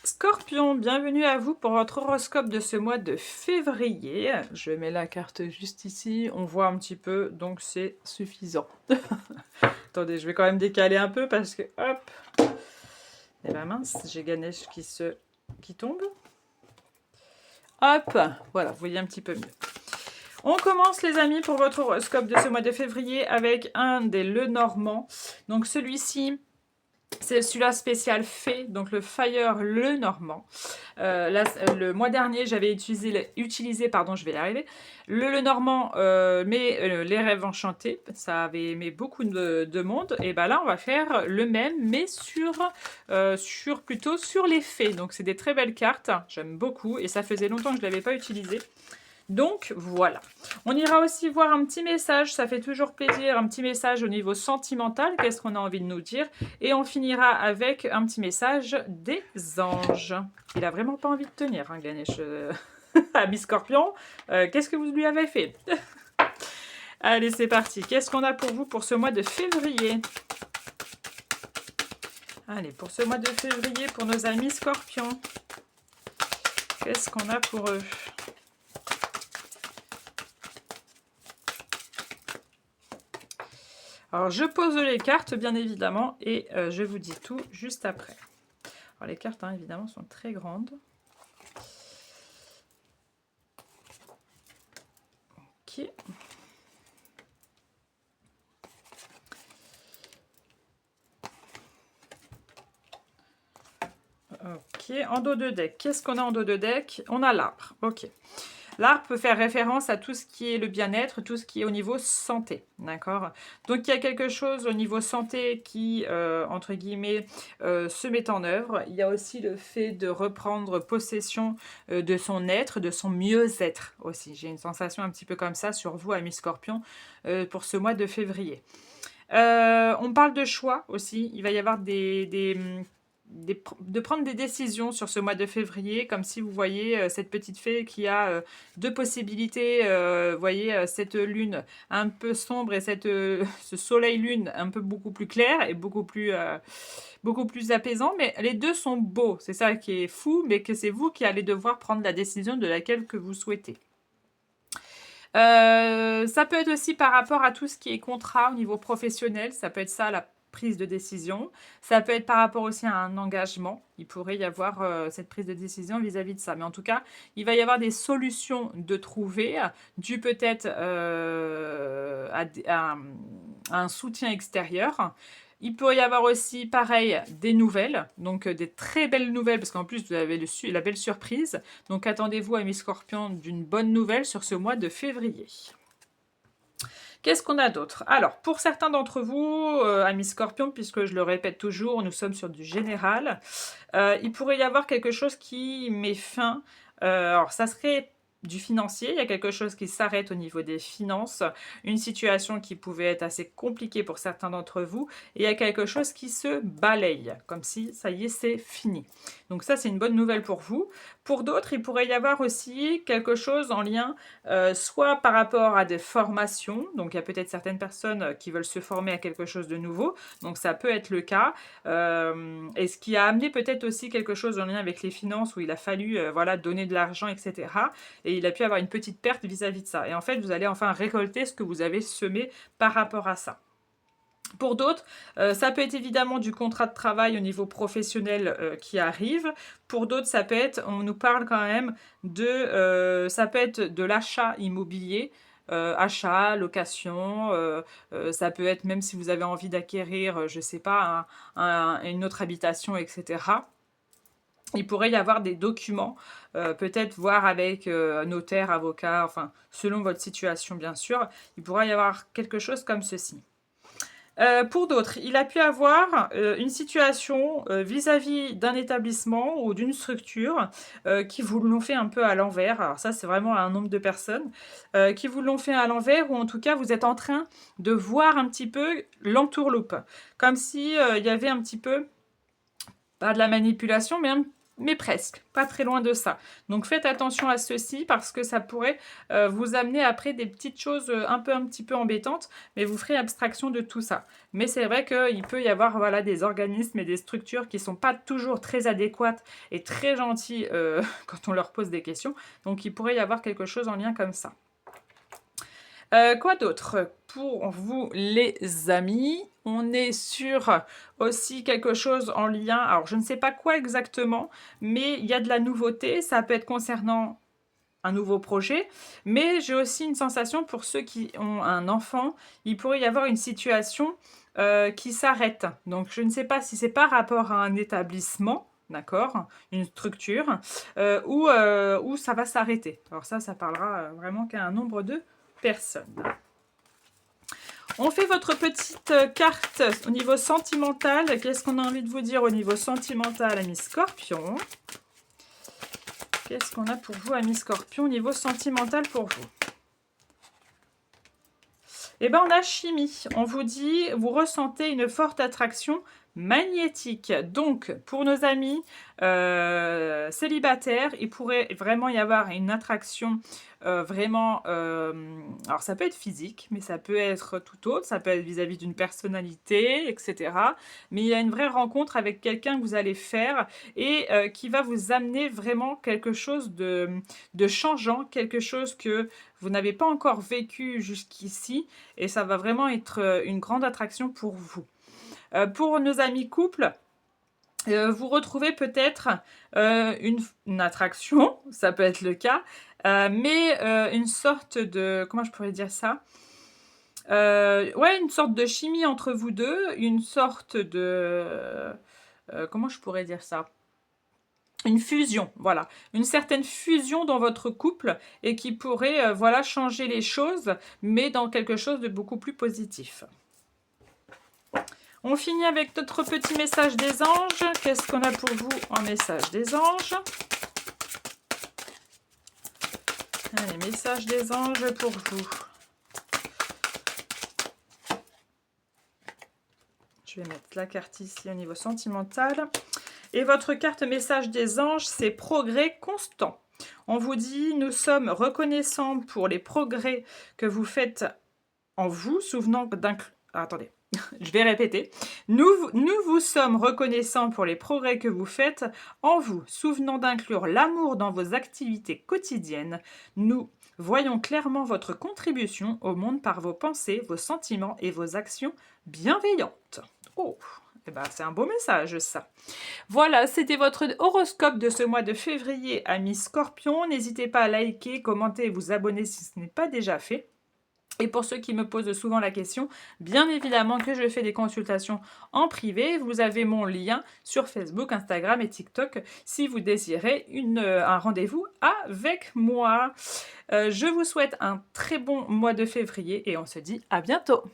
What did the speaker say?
Scorpion, bienvenue à vous pour votre horoscope de ce mois de février. Je mets la carte juste ici, on voit un petit peu, donc c'est suffisant. Attendez, je vais quand même décaler un peu parce que, hop, et ben mince, j'ai Ganesh qui tombe. Hop, voilà, vous voyez un petit peu mieux. On commence les amis pour votre horoscope de ce mois de février avec un des Lenormand. Donc celui-ci, c'est celui-là spécial fée, donc le Fire Lenormand. Le mois dernier, j'avais utilisé, pardon, je vais y arriver, le Lenormand, mais les rêves enchantés, ça avait aimé beaucoup de monde. Et ben là, on va faire le même, mais plutôt sur les fées. Donc c'est des très belles cartes, j'aime beaucoup, et ça faisait longtemps que je ne l'avais pas utilisé. Donc voilà. On ira aussi voir un petit message, ça fait toujours plaisir, un petit message au niveau sentimental, qu'est-ce qu'on a envie de nous dire. Et on finira avec un petit message des anges. Il a vraiment pas envie de tenir, hein, Ganesh. Ami Scorpion, qu'est-ce que vous lui avez fait? Allez, c'est parti. Qu'est-ce qu'on a pour vous pour ce mois de février? Allez, pour ce mois de février, pour nos amis Scorpions, qu'est-ce qu'on a pour eux? Alors, je pose les cartes, bien évidemment, et je vous dis tout juste après. Alors, les cartes, hein, évidemment, sont très grandes. Ok. Ok, en dos de deck. Qu'est-ce qu'on a en dos de deck? On a l'arbre. Ok. L'arbre peut faire référence à tout ce qui est le bien-être, tout ce qui est au niveau santé, d'accord? Donc il y a quelque chose au niveau santé qui, entre guillemets, se met en œuvre. Il y a aussi le fait de reprendre possession de son être, de son mieux-être aussi. J'ai une sensation un petit peu comme ça sur vous, amis Scorpion, pour ce mois de février. On parle de choix aussi. Il va y avoir de prendre des décisions sur ce mois de février, comme si vous voyez cette petite fée qui a deux possibilités. Vous voyez cette lune un peu sombre et ce soleil lune un peu beaucoup plus clair et beaucoup plus apaisant, mais les deux sont beaux. C'est ça qui est fou, mais que c'est vous qui allez devoir prendre la décision de laquelle que vous souhaitez. Ça peut être aussi par rapport à tout ce qui est contrat au niveau professionnel, ça peut être ça la prise de décision. Ça peut être par rapport aussi à un engagement. Il pourrait y avoir cette prise de décision vis-à-vis de ça. Mais en tout cas, il va y avoir des solutions de trouver, dû peut-être à un soutien extérieur. Il peut y avoir aussi, pareil, des nouvelles, donc des très belles nouvelles, parce qu'en plus, vous avez la belle surprise. Donc, attendez-vous, amis Scorpions, d'une bonne nouvelle sur ce mois de février. Qu'est-ce qu'on a d'autre? Alors, pour certains d'entre vous, amis Scorpions, puisque je le répète toujours, nous sommes sur du général, il pourrait y avoir quelque chose qui met fin. Alors, ça serait du financier, il y a quelque chose qui s'arrête au niveau des finances, une situation qui pouvait être assez compliquée pour certains d'entre vous, et il y a quelque chose qui se balaye, comme si, ça y est, c'est fini. Donc ça, c'est une bonne nouvelle pour vous. Pour d'autres, il pourrait y avoir aussi quelque chose en lien, soit par rapport à des formations, donc il y a peut-être certaines personnes qui veulent se former à quelque chose de nouveau, donc ça peut être le cas, et ce qui a amené peut-être aussi quelque chose en lien avec les finances, où il a fallu voilà, donner de l'argent, etc., et il a pu avoir une petite perte vis-à-vis de ça. Et en fait, vous allez enfin récolter ce que vous avez semé par rapport à ça. Pour d'autres, ça peut être évidemment du contrat de travail au niveau professionnel qui arrive. Pour d'autres, ça peut être, on nous parle quand même ça peut être de l'achat immobilier, achat, location, ça peut être même si vous avez envie d'acquérir, je ne sais pas, une autre habitation, etc. Il pourrait y avoir des documents, peut-être voir avec notaire, avocat, enfin, selon votre situation bien sûr, il pourrait y avoir quelque chose comme ceci. Pour d'autres, il a pu avoir une situation vis-à-vis d'un établissement ou d'une structure qui vous l'ont fait un peu à l'envers. Alors ça, c'est vraiment un nombre de personnes qui vous l'ont fait à l'envers, ou en tout cas, vous êtes en train de voir un petit peu l'entourloupe. Comme si il y avait un petit peu, pas de la manipulation, mais mais presque, pas très loin de ça. Donc faites attention à ceci parce que ça pourrait vous amener après des petites choses un petit peu embêtantes, mais vous ferez abstraction de tout ça. Mais c'est vrai qu'il peut y avoir voilà, des organismes et des structures qui ne sont pas toujours très adéquates et très gentilles quand on leur pose des questions. Donc il pourrait y avoir quelque chose en lien comme ça. Quoi d'autre pour vous les amis? On est sur aussi quelque chose en lien, alors je ne sais pas quoi exactement, mais il y a de la nouveauté, ça peut être concernant un nouveau projet, mais j'ai aussi une sensation pour ceux qui ont un enfant, il pourrait y avoir une situation qui s'arrête. Donc je ne sais pas si c'est par rapport à un établissement, d'accord, une structure, ou ça va s'arrêter. Alors ça parlera vraiment qu'à un nombre de personnes. On fait votre petite carte au niveau sentimental. Qu'est-ce qu'on a envie de vous dire au niveau sentimental, amis Scorpion? Qu'est-ce qu'on a pour vous, amis Scorpion, au niveau sentimental pour vous? Eh bien, on a chimie. On vous dit, vous ressentez une forte attraction magnétique. Donc, pour nos amis célibataires, il pourrait vraiment y avoir une attraction vraiment... alors, ça peut être physique, mais ça peut être tout autre. Ça peut être vis-à-vis d'une personnalité, etc. Mais il y a une vraie rencontre avec quelqu'un que vous allez faire et qui va vous amener vraiment quelque chose de changeant, quelque chose que vous n'avez pas encore vécu jusqu'ici et ça va vraiment être une grande attraction pour vous. Pour nos amis couples, vous retrouvez peut-être une attraction, ça peut être le cas, mais une sorte de... Comment je pourrais dire ça? Ouais, une sorte de chimie entre vous deux, une sorte de... comment je pourrais dire ça? Une fusion, voilà. Une certaine fusion dans votre couple et qui pourrait voilà, changer les choses, mais dans quelque chose de beaucoup plus positif. On finit avec notre petit message des anges. Qu'est-ce qu'on a pour vous en message des anges? Allez, message des anges pour vous. Je vais mettre la carte ici au niveau sentimental. Et votre carte message des anges, c'est progrès constant. On vous dit, nous sommes reconnaissants pour les progrès que vous faites en vous, souvenant d'inclure... attendez. Je vais répéter. Nous vous sommes reconnaissants pour les progrès que vous faites en vous, souvenant d'inclure l'amour dans vos activités quotidiennes. Nous voyons clairement votre contribution au monde par vos pensées, vos sentiments et vos actions bienveillantes. Oh, eh ben, c'est un beau message, ça. Voilà, c'était votre horoscope de ce mois de février, amis Scorpion. N'hésitez pas à liker, commenter et vous abonner si ce n'est pas déjà fait. Et pour ceux qui me posent souvent la question, bien évidemment que je fais des consultations en privé. Vous avez mon lien sur Facebook, Instagram et TikTok si vous désirez un rendez-vous avec moi. Je vous souhaite un très bon mois de février et on se dit à bientôt.